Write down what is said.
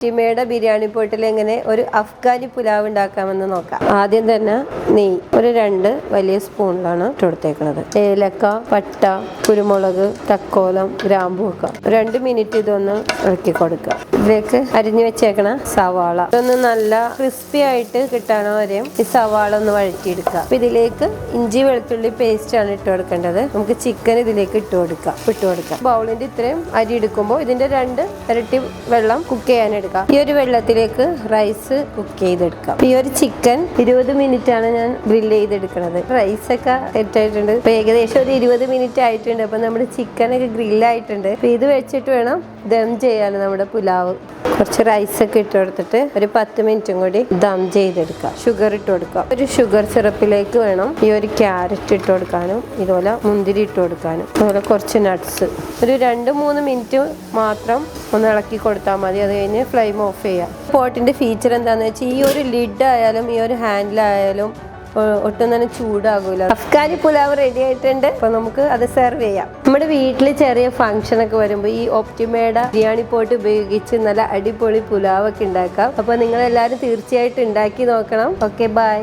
ഒപ്റ്റിമയുടെ ബിരിയാണി പോട്ടിൽ എങ്ങനെ ഒരു അഫ്ഗാനി പുലാവ് ഉണ്ടാക്കാമെന്ന് നോക്കാം. ആദ്യം തന്നെ നെയ്യ് ഒരു 2 വലിയ സ്പൂണിലാണ് ഇട്ട് കൊടുത്തേക്കുന്നത്. ഏലക്ക, പട്ട, കുരുമുളക്, തക്കോലം, ഗ്രാമ്പൂ ഒക്കെ 2 മിനിറ്റ് ഇതൊന്ന് ഇളക്കി കൊടുക്കുക. ഇതിലേക്ക് അരിഞ്ഞു വെച്ചേക്കണ സവാള ഇതൊന്ന് നല്ല ക്രിസ്പി ആയിട്ട് കിട്ടാനോ വരെയും ഈ സവാള ഒന്ന് വഴറ്റിയെടുക്കുക. അപ്പൊ ഇതിലേക്ക് ഇഞ്ചി വെളുത്തുള്ളി പേസ്റ്റ് ആണ് ഇട്ട് കൊടുക്കേണ്ടത്. നമുക്ക് ചിക്കൻ ഇതിലേക്ക് ഇട്ട് കൊടുക്കാം. ബൗളിന്റെ ഇത്രയും അരി എടുക്കുമ്പോൾ ഇതിന്റെ 2 ഇരട്ടി വെള്ളം കുക്ക് ചെയ്യാനെടുക്കാം. ഈ ഒരു വെള്ളത്തിലേക്ക് റൈസ് കുക്ക് ചെയ്തെടുക്കാം. ഈ ഒരു ചിക്കൻ 20 മിനിറ്റ് ആണ് ഞാൻ ഗ്രില്ല് ചെയ്തെടുക്കുന്നത്. റൈസ് ഒക്കെ സെറ്റ് ആയിട്ടുണ്ട്. ഇപ്പൊ ഏകദേശം ഒരു 20 മിനിറ്റ് ആയിട്ടുണ്ട്. അപ്പൊ നമ്മുടെ ചിക്കൻ ഒക്കെ ഗ്രില്ലായിട്ടുണ്ട്. അപ്പൊ ഇത് വെച്ചിട്ട് വേണം ദം ചെയ്യാൻ നമ്മുടെ പുലാവ്. കുറച്ച് റൈസ് ഒക്കെ ഇട്ട് കൊടുത്തിട്ട് ഒരു 10 മിനിറ്റും കൂടി ദം ചെയ്തെടുക്കാം. ഷുഗർ ഇട്ട് കൊടുക്കാം. ഒരു ഷുഗർ സിറപ്പിലേക്ക് വേണം ഈ ഒരു ക്യാരറ്റ് ഇട്ട് കൊടുക്കാനും ഇതുപോലെ മുന്തിരി ഇട്ട് കൊടുക്കാനും അതുപോലെ കുറച്ച് നട്ട്സ് ഒരു 2-3 മിനിറ്റ് മാത്രം ഒന്ന് ഇളക്കി കൊടുത്താൽ മതി. അത് കഴിഞ്ഞ് ഫ്ലെയിം ഓഫ് ചെയ്യാം. പോട്ടിന്റെ ഫീച്ചർ എന്താണെന്ന് വെച്ചാൽ ഈ ഒരു ലിഡ് ആയാലും ഈ ഒരു ഹാൻഡിലായാലും ഒട്ടും തന്നെ ചൂടാകൂല. അഫ്ഗാനി പുലാവ് റെഡി ആയിട്ടുണ്ട്. അപ്പൊ നമുക്ക് അത് സെർവ് ചെയ്യാം. നമ്മുടെ വീട്ടിൽ ചെറിയ ഫംഗ്ഷൻ ഒക്കെ വരുമ്പോൾ ഈ ഒപ്റ്റിമയുടെ ബിരിയാണി പോട്ട് ഉപയോഗിച്ച് നല്ല അടിപൊളി പുലാവ് ഒക്കെ ഉണ്ടാക്കാം. അപ്പൊ നിങ്ങൾ എല്ലാവരും തീർച്ചയായിട്ടും ഉണ്ടാക്കി നോക്കണം. Okay, by.